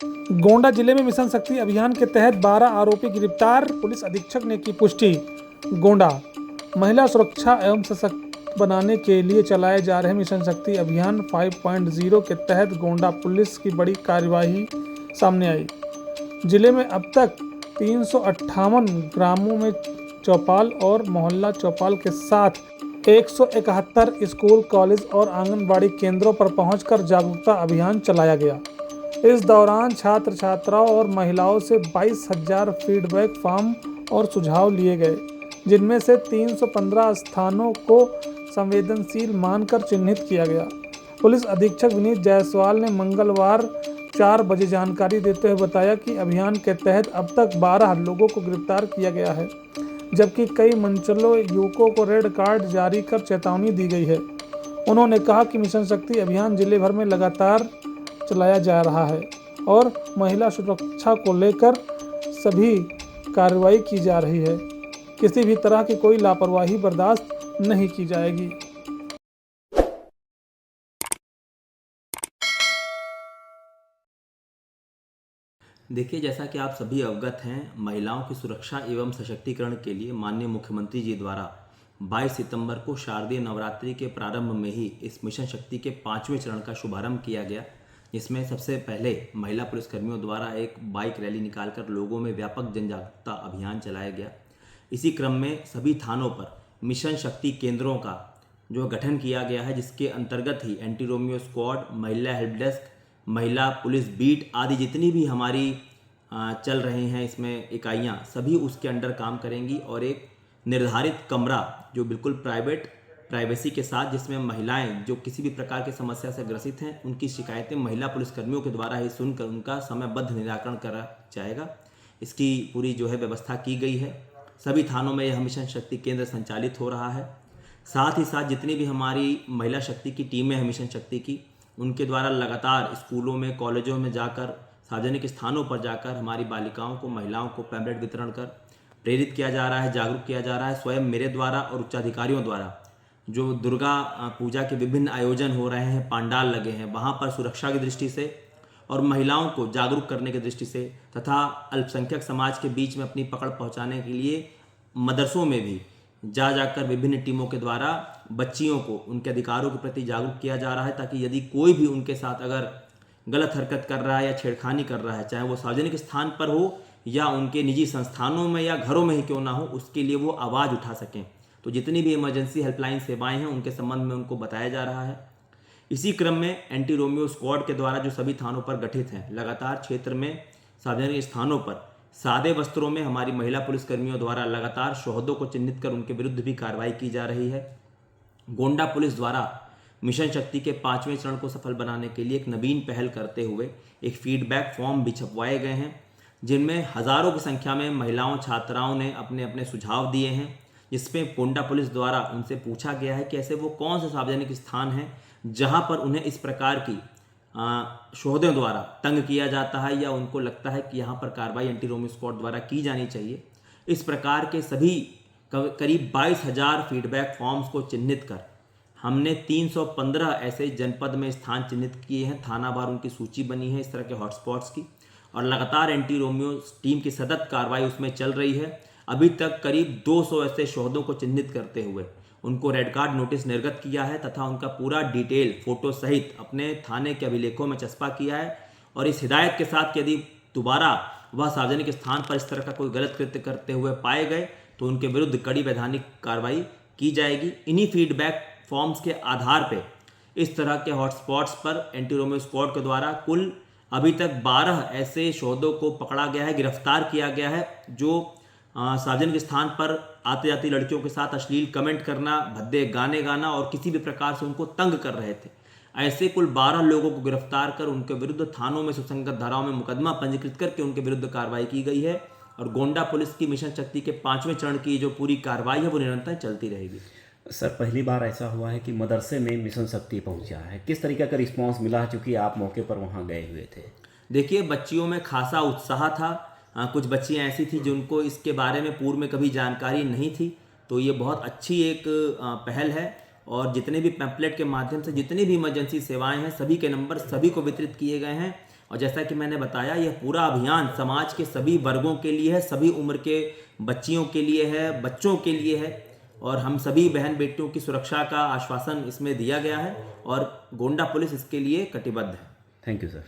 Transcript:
गोंडा जिले में मिशन शक्ति अभियान के तहत 12 आरोपी गिरफ्तार, पुलिस अधीक्षक ने की पुष्टि। गोंडा महिला सुरक्षा एवं सशक्त बनाने के लिए चलाए जा रहे मिशन शक्ति अभियान 5.0 के तहत गोंडा पुलिस की बड़ी कार्यवाही सामने आई। जिले में अब तक 358 ग्रामों में चौपाल और मोहल्ला चौपाल के साथ 171 स्कूल, कॉलेज और आंगनबाड़ी केंद्रों पर पहुंचकर जागरूकता अभियान चलाया गया। इस दौरान छात्र छात्राओं और महिलाओं से 22,000 फीडबैक फॉर्म और सुझाव लिए गए, जिनमें से 315 स्थानों को संवेदनशील मानकर चिन्हित किया गया। पुलिस अधीक्षक विनीत जायसवाल ने मंगलवार 4 बजे जानकारी देते हुए बताया कि अभियान के तहत अब तक 12 लोगों को गिरफ्तार किया गया है, जबकि कई मनचलों युवकों को रेड कार्ड जारी कर चेतावनी दी गई है। उन्होंने कहा कि मिशन शक्ति अभियान जिले भर में लगातार चलाया जा रहा है और महिला सुरक्षा को लेकर सभी कार्रवाई की जा रही है। किसी भी तरह की कोई लापरवाही बर्दाश्त नहीं की जाएगी। देखिए, जैसा कि आप सभी अवगत हैं, महिलाओं की सुरक्षा एवं सशक्तिकरण के लिए माननीय मुख्यमंत्री जी द्वारा 22 सितंबर को शारदीय नवरात्रि के प्रारंभ में ही इस मिशन शक्ति के 5वें चरण का शुभारंभ किया गया, जिसमें सबसे पहले महिला पुलिसकर्मियों द्वारा एक बाइक रैली निकालकर लोगों में व्यापक जन जागरूकता अभियान चलाया गया। इसी क्रम में सभी थानों पर मिशन शक्ति केंद्रों का जो गठन किया गया है, जिसके अंतर्गत ही एंटी रोमियो स्क्वाड, महिला हेल्प डेस्क, महिला पुलिस बीट आदि जितनी भी हमारी चल रहे हैं इसमें इकाइयाँ, सभी उसके अंडर काम करेंगी और एक निर्धारित कमरा जो बिल्कुल प्राइवेसी के साथ, जिसमें महिलाएं जो किसी भी प्रकार की समस्या से ग्रसित हैं, उनकी शिकायतें महिला पुलिसकर्मियों के द्वारा ही सुनकर उनका समयबद्ध निराकरण करा जाएगा। इसकी पूरी जो है व्यवस्था की गई है। सभी थानों में यह मिशन शक्ति केंद्र संचालित हो रहा है। साथ ही साथ जितनी भी हमारी महिला शक्ति की टीमें हैं मिशन शक्ति की, उनके द्वारा लगातार स्कूलों में, कॉलेजों में जाकर, सार्वजनिक स्थानों पर जाकर हमारी बालिकाओं को, महिलाओं को पैम्पलेट वितरण कर प्रेरित किया जा रहा है, जागरूक किया जा रहा है। स्वयं मेरे द्वारा और उच्चाधिकारियों द्वारा जो दुर्गा पूजा के विभिन्न आयोजन हो रहे हैं, पांडाल लगे हैं, वहाँ पर सुरक्षा की दृष्टि से और महिलाओं को जागरूक करने की दृष्टि से तथा अल्पसंख्यक समाज के बीच में अपनी पकड़ पहुँचाने के लिए मदरसों में भी जाकर विभिन्न टीमों के द्वारा बच्चियों को उनके अधिकारों के प्रति जागरूक किया जा रहा है, ताकि यदि कोई भी उनके साथ अगर गलत हरकत कर रहा है या छेड़खानी कर रहा है, चाहे वो सार्वजनिक स्थान पर हो या उनके निजी संस्थानों में या घरों में ही क्यों ना हो, उसके लिए वो आवाज़ उठा सकें। तो जितनी भी इमरजेंसी हेल्पलाइन सेवाएं हैं, उनके संबंध में उनको बताया जा रहा है। इसी क्रम में एंटी रोमियो स्क्वाड के द्वारा जो सभी थानों पर गठित हैं, लगातार क्षेत्र में सार्वजनिक स्थानों पर सादे वस्त्रों में हमारी महिला पुलिसकर्मियों द्वारा लगातार शोहदों को चिन्हित कर उनके विरुद्ध भी कार्रवाई की जा रही है। गोंडा पुलिस द्वारा मिशन शक्ति के 5वें चरण को सफल बनाने के लिए एक नवीन पहल करते हुए एक फीडबैक फॉर्म भी छपवाए गए हैं, जिनमें हज़ारों की संख्या में महिलाओं, छात्राओं ने अपने अपने सुझाव दिए हैं, जिसमें गोंडा पुलिस द्वारा उनसे पूछा गया है कि ऐसे वो कौन से सार्वजनिक स्थान हैं जहां पर उन्हें इस प्रकार की शोहदों द्वारा तंग किया जाता है या उनको लगता है कि यहाँ पर कार्रवाई एंटी रोमियो स्क्वाड द्वारा की जानी चाहिए। इस प्रकार के सभी करीब 22,000 फीडबैक फॉर्म्स को चिन्हित कर हमने 315 ऐसे जनपद में स्थान चिन्हित किए हैं। थानावार उनकी सूची बनी है इस तरह के हॉटस्पॉट्स की, और लगातार एंटी रोमियो टीम की सतत कार्रवाई उसमें चल रही है। अभी तक करीब 200 ऐसे शोहदों को चिन्हित करते हुए उनको रेड कार्ड नोटिस निर्गत किया है तथा उनका पूरा डिटेल फोटो सहित अपने थाने के अभिलेखों में चस्पा किया है, और इस हिदायत के साथ कि यदि दोबारा वह सार्वजनिक स्थान पर इस तरह का कोई गलत कृत्य करते हुए पाए गए तो उनके विरुद्ध कड़ी वैधानिक कार्रवाई की जाएगी। इन्हीं फीडबैक फॉर्म्स के आधार पर इस तरह के हॉटस्पॉट्स पर एंटी रोमियो स्क्वाड के द्वारा कुल अभी तक 12 ऐसे शोहदों को पकड़ा गया है, गिरफ्तार किया गया है, जो सार्वजनिक स्थान पर आते जाती लड़कियों के साथ अश्लील कमेंट करना, भद्दे गाने गाना और किसी भी प्रकार से उनको तंग कर रहे थे। ऐसे कुल 12 लोगों को गिरफ्तार कर उनके विरुद्ध थानों में सुसंगत धाराओं में मुकदमा पंजीकृत करके उनके विरुद्ध कार्रवाई की गई है, और गोंडा पुलिस की मिशन शक्ति के 5वें चरण की जो पूरी कार्रवाई है वो निरंतर चलती रहेगी। सर, पहली बार ऐसा हुआ है कि मदरसे में मिशन शक्ति पहुंचा है, किस तरीके का रिस्पांस मिला है, चूँकि आप मौके पर वहां गए हुए थे? देखिए, बच्चियों में खासा उत्साह था। कुछ बच्चियां ऐसी थी जिनको इसके बारे में पूर्व में कभी जानकारी नहीं थी, तो ये बहुत अच्छी एक पहल है। और जितने भी पैम्पलेट के माध्यम से जितनी भी इमरजेंसी सेवाएं हैं, सभी के नंबर सभी को वितरित किए गए हैं, और जैसा कि मैंने बताया, यह पूरा अभियान समाज के सभी वर्गों के लिए है, सभी उम्र के बच्चियों के लिए है, बच्चों के लिए है, और हम सभी बहन बेटियों की सुरक्षा का आश्वासन इसमें दिया गया है और गोंडा पुलिस इसके लिए कटिबद्ध है। Thank you sir.